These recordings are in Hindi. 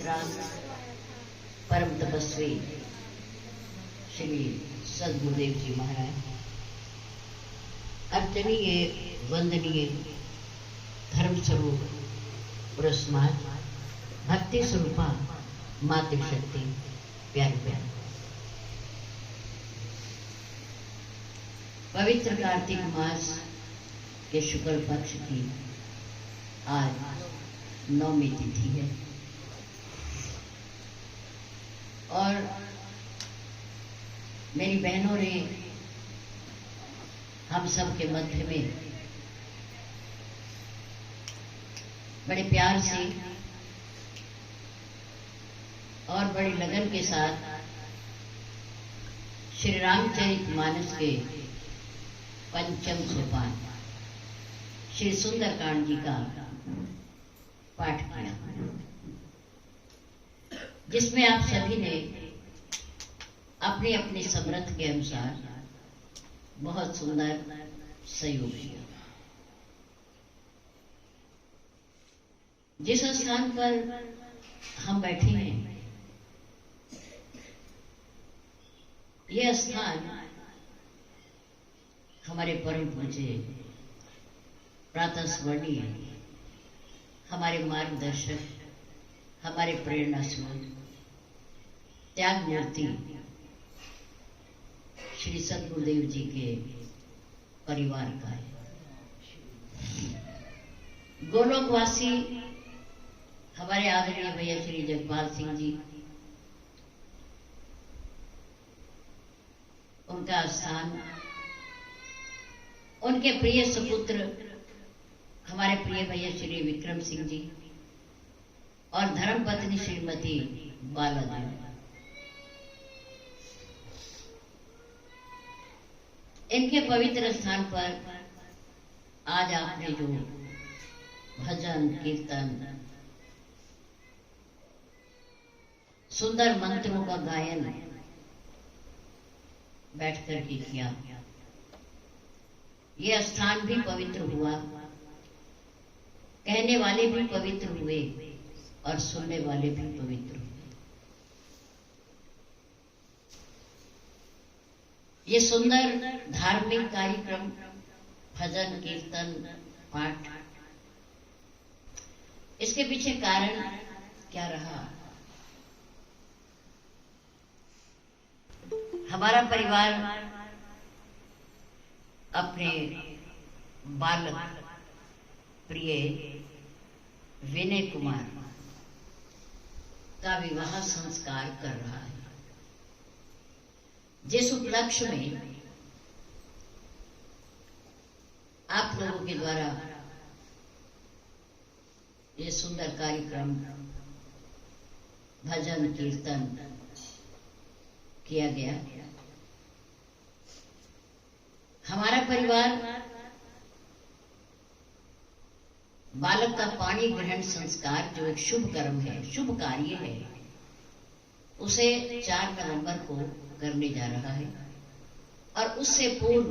वितराग परम तपस्वी श्री सद्गुरुदेव जी महाराज, अर्चनीय वंदनीय धर्म स्वरूप पुरस्मात भक्ति स्वरूपा मातृशक्ति प्यारे प्यारे, पवित्र कार्तिक मास के शुक्ल पक्ष की आज 9वीं तिथि है और मेरी बहनों ने हम सब के मध्य में बड़े प्यार से और बड़ी लगन के साथ श्री रामचरितमानस के पंचम सोपान श्री सुंदरकांड जी का पाठ किया, जिसमें आप सभी ने अपने अपने समर्थ के अनुसार बहुत सुंदर सहयोग किया। जिस स्थान पर हम बैठे हैं, यह स्थान हमारे परम पूज्य प्रातः स्मरणीय हमारे मार्गदर्शक, हमारे प्रेरणा स्रोत, त्याग मूर्ति श्री सद्गुरुदेव जी के परिवार का है। गोलोकवासी हमारे आदरणीय भैया श्री जगपाल सिंह जी, उनका स्थान उनके प्रिय सुपुत्र हमारे प्रिय भैया श्री विक्रम सिंह जी और धर्मपत्नी श्रीमती बाला जी, इनके पवित्र स्थान पर आज आपने जो भजन कीर्तन सुंदर मंत्रों का गायन बैठ कर के किया, यह स्थान भी पवित्र हुआ, कहने वाले भी पवित्र हुए और सुनने वाले भी पवित्र हुए। ये सुंदर धार्मिक कार्यक्रम, भजन कीर्तन पाठ, इसके पीछे कारण क्या रहा? हमारा परिवार अपने बालक प्रिय विनय कुमार का विवाह संस्कार कर रहा है, जिस उपलक्ष्य में आप लोगों के द्वारा ये सुंदर कार्यक्रम भजन कीर्तन किया गया। हमारा परिवार बालक का पाणी ग्रहण संस्कार जो एक शुभ कर्म है, शुभ कार्य है, उसे 4 नवंबर को करने जा रहा है। और उससे पूर्व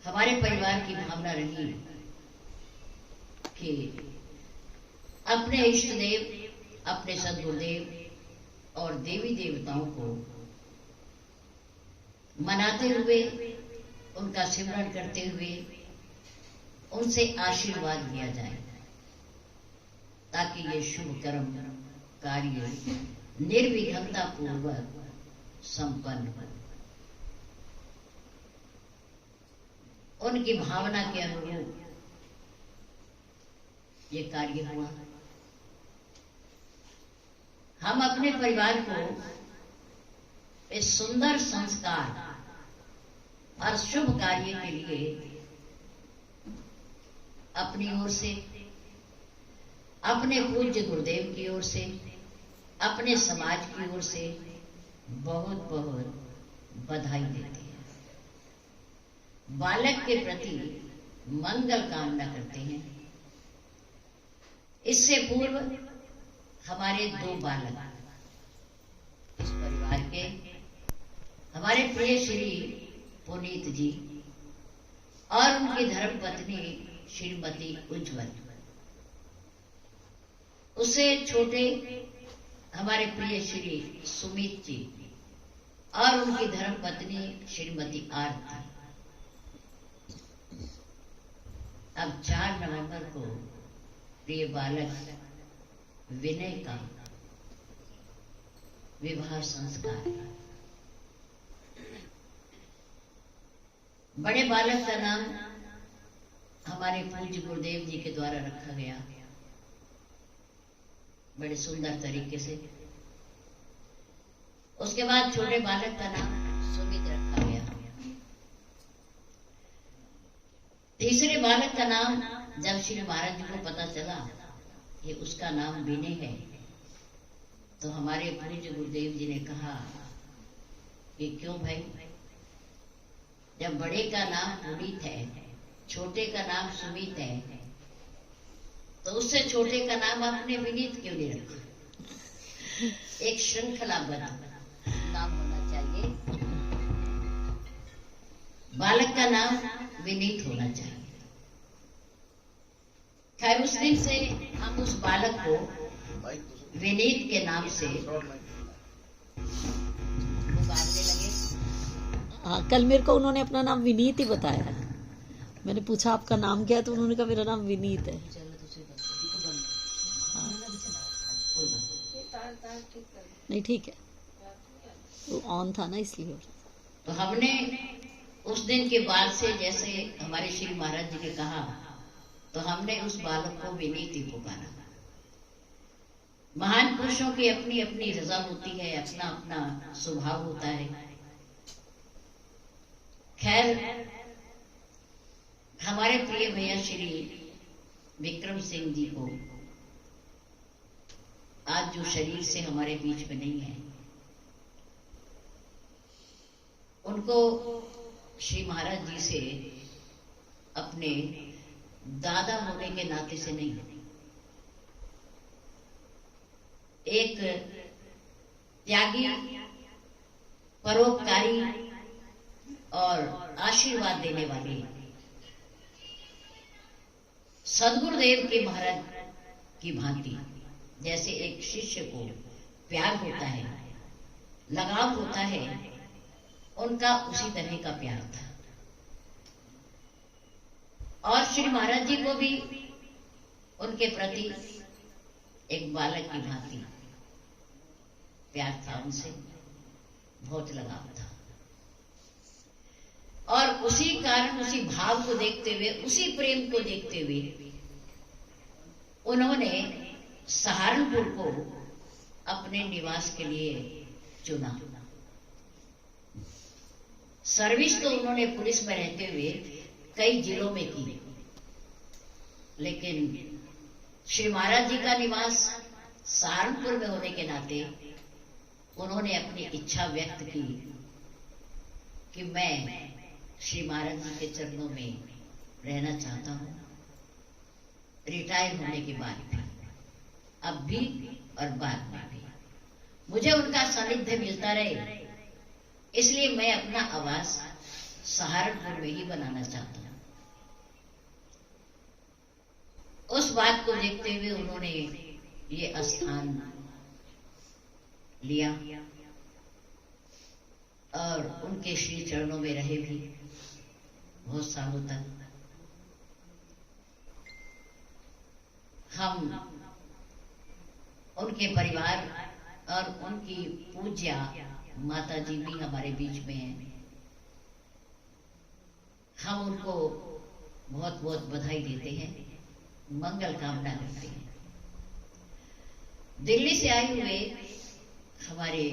हमारे परिवार की भावना रही कि अपने इष्ट देव, अपने सद्गुरुदेव और देवी देवताओं को मनाते हुए, उनका सिमरन करते हुए उनसे आशीर्वाद लिया जाए, ताकि ये शुभ कर्म कार्य निर्विघ्नता पूर्वक संपन्न हो। उनकी भावना के अनुरूप ये कार्य हुआ। हम अपने परिवार को इस सुंदर संस्कार और शुभ कार्य के लिए अपनी ओर से, अपने पूज्य गुरुदेव की ओर से, अपने समाज की ओर से बहुत बहुत बधाई देते हैं। बालक के प्रति मंगल कामना करते हैं। इससे पूर्व हमारे 2 बालक इस परिवार के, हमारे प्रिय श्री पुनीत जी और उनकी धर्मपत्नी श्रीमती उज्ज्वल, उससे छोटे हमारे प्रिय श्री सुमित जी और उनकी धर्म पत्नी श्रीमती आरती। अब 4 नवंबर को प्रिय बालक विनय का विवाह संस्कार है। बड़े बालक का नाम हमारे पूज्य गुरुदेव जी के द्वारा रखा गया बड़े सुंदर तरीके से। उसके बाद छोटे बालक का नाम सुमित रखा गया। तीसरे बालक का नाम जब श्री महाराज जी को पता चला कि उसका नाम विनय है, तो हमारे पूज्य गुरुदेव जी ने कहा कि क्यों भाई, जब बड़े का नाम पुनीत है, छोटे का नाम सुमित है, तो उससे छोटे का नाम आपने विनीत क्यों नहीं रखा? एक श्रृंखलाबद्ध नाम होना चाहिए। बालक का नाम विनीत होना चाहिए। खैर, उस दिन से हम उस बालक को विनीत के नाम से पुकारने लगे। हाँ, कल मेरे को उन्होंने अपना नाम विनीत ही बताया। मैंने पूछा आपका नाम क्या है, तो उन्होंने कहा मेरा नाम विनीत है। नहीं, ठीक है, वो ऑन था ना, इसलिए। तो हमने उस दिन के बाद से जैसे हमारे श्री महाराज जी ने कहा, तो हमने उस बालक को विनीत ही पुकारा। महान पुरुषों की अपनी अपनी रजा होती है, अपना अपना स्वभाव होता है। खैर, हमारे प्रिय भैया श्री विक्रम सिंह जी को आज जो शरीर से हमारे बीच में नहीं है, उनको श्री महाराज जी से अपने दादा होने के नाते से नहीं, एक त्यागी, परोपकारी और आशीर्वाद देने वाले सदगुरुदेव के महाराज की भांति, जैसे एक शिष्य को प्यार होता है, लगाव होता है, उनका उसी तरह का प्यार था। और श्री महाराज जी को भी उनके प्रति एक बालक की भांति प्यार था, उनसे बहुत लगाव था। और उसी कारण, उसी भाव को देखते हुए, उसी प्रेम को देखते हुए उन्होंने सहारनपुर को अपने निवास के लिए चुना। सर्विस तो उन्होंने पुलिस में रहते हुए कई जिलों में की, लेकिन श्री महाराज जी का निवास सहारनपुर में होने के नाते उन्होंने अपनी इच्छा व्यक्त की कि मैं श्री महाराज जी के चरणों में रहना चाहता हूं, रिटायर होने के बाद भी, अब भी और बाद में भी मुझे उनका सानिध्य मिलता रहे, इसलिए मैं अपना आवास सहारनपुर में ही बनाना चाहता हूं। उस बात को देखते हुए उन्होंने ये स्थान लिया और उनके श्री चरणों में रहे भी बहुत सालों तक। हम उनके परिवार और उनकी पूज्या माता जी भी हमारे बीच में हैं। हम उनको बहुत बहुत बधाई देते हैं, मंगल कामना करते हैं। दिल्ली से आए हुए हमारे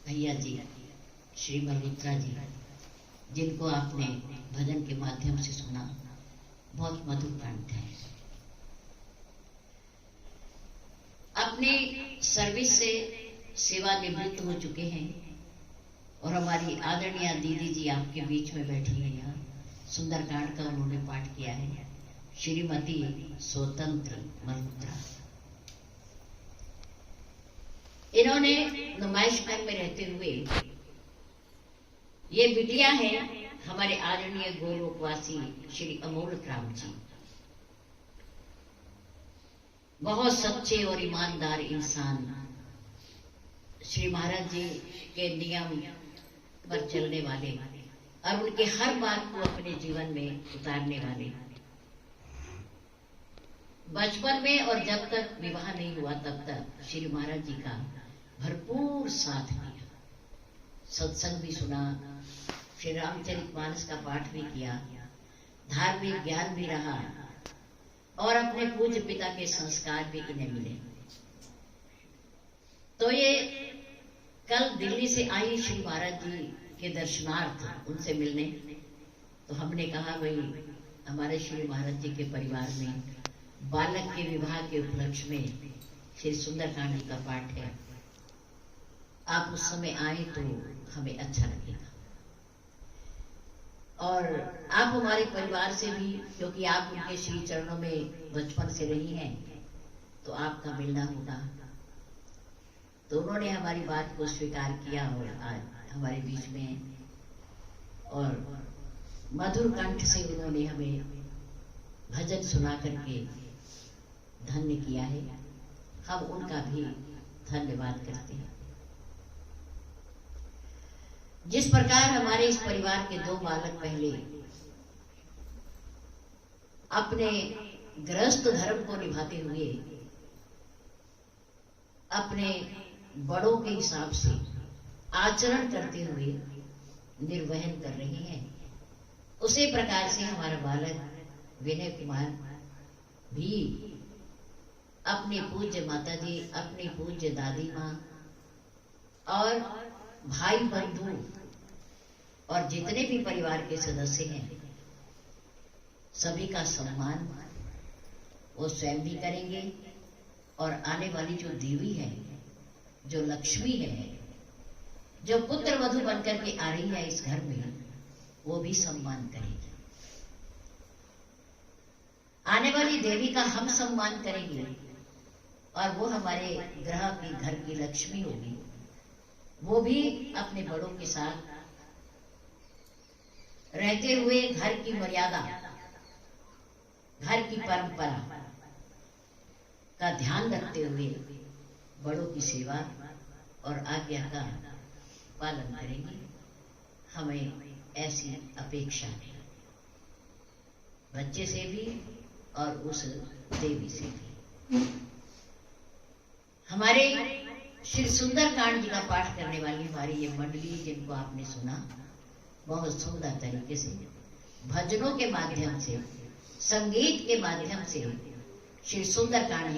भैया जी श्री मल्होत्रा जी, जिनको आपने भजन के माध्यम से सुना, बहुत मधुर कंठ है। अपनी सर्विस से सेवानिवृत्त हो चुके हैं और हमारी आदरणीय दीदी जी आपके बीच में बैठी है। यहाँ सुंदरकांड का उन्होंने पाठ किया है, श्रीमती स्वतंत्र मल्होत्रा। इन्होंने नुमाइशगंज में रहते हुए, ये बिटिया है हमारे आदरणीय गोलोकवासी श्री अमोलक राम जी, बहुत सच्चे और ईमानदार इंसान, श्री महाराज जी के नियम पर चलने वाले और उनके हर बात को अपने जीवन में उतारने वाले, बचपन में और जब तक विवाह नहीं हुआ तब तक श्री महाराज जी का भरपूर साथ दिया, सत्संग भी सुना, श्री रामचरितमानस का पाठ भी किया, धार्मिक ज्ञान भी रहा और अपने पूज्य पिता के संस्कार भी इन्हें मिले। तो ये कल दिल्ली से आई श्री महाराज जी के दर्शनार्थ उनसे मिलने, तो हमने कहा भाई हमारे श्री महाराज जी के परिवार में बालक के विवाह के उपलक्ष्य में श्री सुंदरकांड जी का पाठ है, आप उस समय आए तो हमें अच्छा लगेगा। और आप हमारे परिवार से भी, क्योंकि आप उनके श्री चरणों में बचपन से रही हैं, तो आपका मिलना होगा। तो उन्होंने हमारी बात को स्वीकार किया और आज हमारे बीच में हैं और मधुर कंठ से उन्होंने हमें भजन सुना करके धन्य किया है। हम उनका भी धन्यवाद करते हैं। जिस प्रकार हमारे इस परिवार के दो बालक पहले अपने गृहस्थ धर्म को निभाते हुए अपने बड़ों के हिसाब से आचरण करते हुए निर्वहन कर रहे हैं, उसी प्रकार से हमारा बालक विनय कुमार भी अपनी पूज्य माता जी, अपनी पूज्य दादी माँ और भाई बंधु और जितने भी परिवार के सदस्य हैं, सभी का सम्मान वो स्वयं भी करेंगे और आने वाली जो देवी है, जो लक्ष्मी है, जो पुत्र वधु बनकर के आ रही है इस घर में, वो भी सम्मान करेगी। आने वाली देवी का हम सम्मान करेंगे और वो हमारे ग्रह की घर की लक्ष्मी होगी। वो भी अपने बड़ों के साथ रहते हुए घर की मर्यादा, घर की परंपरा का ध्यान रखते हुए बड़ों की सेवा और आज्ञा का पालन करेंगे। हमें ऐसी अपेक्षा है, बच्चे से भी और उस देवी से भी। हमारे श्री सुंदरकांड जी का पाठ करने वाली हमारी ये मंडली, जिनको आपने सुना बहुत सुंदर तरीके से भजनों के माध्यम से, संगीत के माध्यम से श्री सुंदरकांड जी